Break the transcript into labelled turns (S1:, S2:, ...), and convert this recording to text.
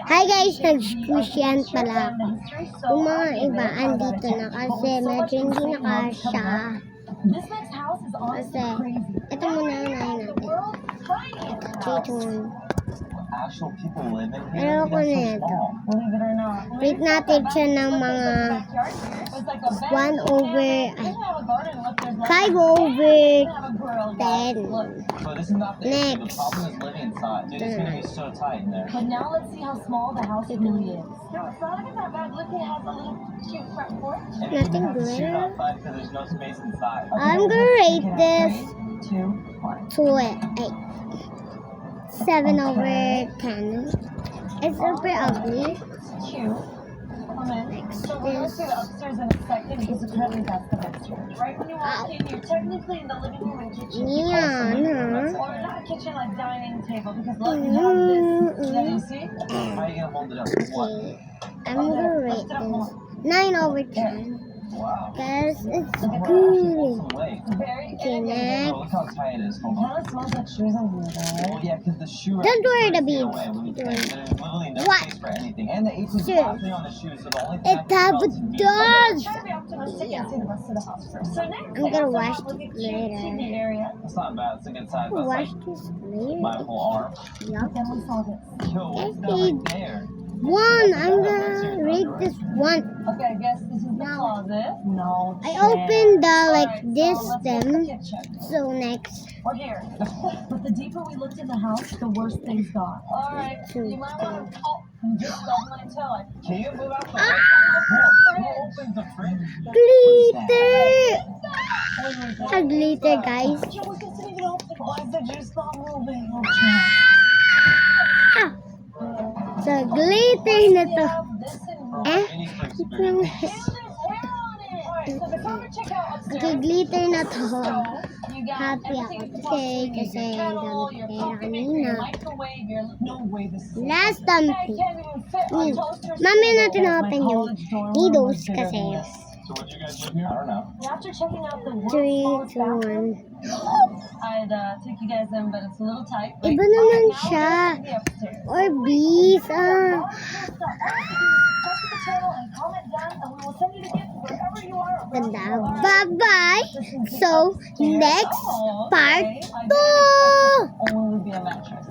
S1: Hi guys, nag-squishy pala ako. Yung mga iba, andito na kasi medyo hindi nakasya. Kasi, ito muna yung nahin natin. Ito, pero ako na ito. Rate natin siya ng mga 5/10. Next.
S2: But now let's see how small the house really is. No, it's not even that bad. Look, it has a little cute front porch.
S1: Nothing good. I'm gonna rate this 7/10. It's super ugly.
S2: It's cute.
S1: Next
S2: So we're going
S1: is
S2: to the upstairs in a second because apparently that's the best room. Right when you walk in, you're technically in the living room and kitchen.
S1: Neon.
S2: Or not kitchen, like dining table because look, you have this. Yeah, you see?
S3: How are you gonna hold it up?
S1: Okay. I'm gonna rate this 9/10.
S3: Wow.
S1: Because it's
S3: Some
S1: good.
S3: weight.
S2: Very
S1: Okay,
S3: Oh,
S1: next.
S3: look how tight it is. Hold
S2: It
S3: on.
S2: kind of smells like shoes on you, though.
S3: Oh yeah, because the shoe.
S1: Don't worry, the
S3: beads.
S1: beads.
S3: There's literally no
S1: What?
S3: space for anything, and the AC is
S1: Sure.
S3: blasting on the shoe, so the only thing
S1: It
S3: I can
S1: have
S3: smell is beads.
S1: does.
S2: Try to be optimistic and see the rest of the house first. So next,
S1: I'm gonna wash
S2: look at
S1: it
S2: cute
S1: later.
S2: TV area.
S3: That's not bad. It's a good size. That's
S1: Wash
S3: like
S1: this
S3: my
S1: later.
S3: whole arm.
S1: Yup.
S2: Then we saw this.
S3: Yo, what's that
S1: Okay.
S3: right there?
S1: 1. I'm gonna rate this 1.
S2: Okay, I guess this is the closet. No.
S1: I
S2: chair.
S1: opened the like
S2: Alright,
S1: this
S2: so let's look at
S1: them.
S2: the kitchen.
S1: So next.
S2: We're here. But the deeper we looked in the house, the worse things got. Alright, you might want to. Oh, you just stubbed my toe.
S3: Can you move out the
S1: Ah!
S3: Who opens the fridge?
S1: Glitter.
S2: Wait,
S1: A glitter, guys.
S2: Why is the juice not moving? Okay.
S1: Ah. So glitter na to.
S2: This in
S1: Eh?
S3: Any fridge
S1: Ito
S3: spare.
S1: yung-
S2: there's hair on it. Alright, so before we check out upstairs,
S1: Okay, glitter na to.
S2: you got
S1: Happy
S2: everything
S1: ako
S2: you
S1: kasi
S2: possibly need.
S1: kasi
S2: Your
S1: ang
S2: kettle,
S1: dami
S2: your
S1: pera
S2: coffee maker, your
S1: kanina.
S2: microwave, your no way this is
S1: Last
S2: Hey,
S1: dumpy.
S2: can't even fit a toaster
S1: Mamaya
S2: stove.
S1: natin open
S2: My
S1: yung
S2: college dorm room
S1: needles
S2: was bigger
S1: kasi.
S2: than this.
S3: So what'd you guys live here? I don't know.
S2: After checking out the world's
S1: 3,
S2: smallest
S1: 2,
S2: bathroom,
S1: 1.
S2: I'd take you guys in, but it's a little tight.
S1: Iba naman
S2: Now
S1: siya.
S2: we're going to the upstairs.
S1: Or bees. Ah.
S2: All you have to do is subscribe to the channel and comment down, and we will send you the gift wherever you are.
S1: Ganda. Bye-bye. So, next part 2.
S2: Only would be a mattress.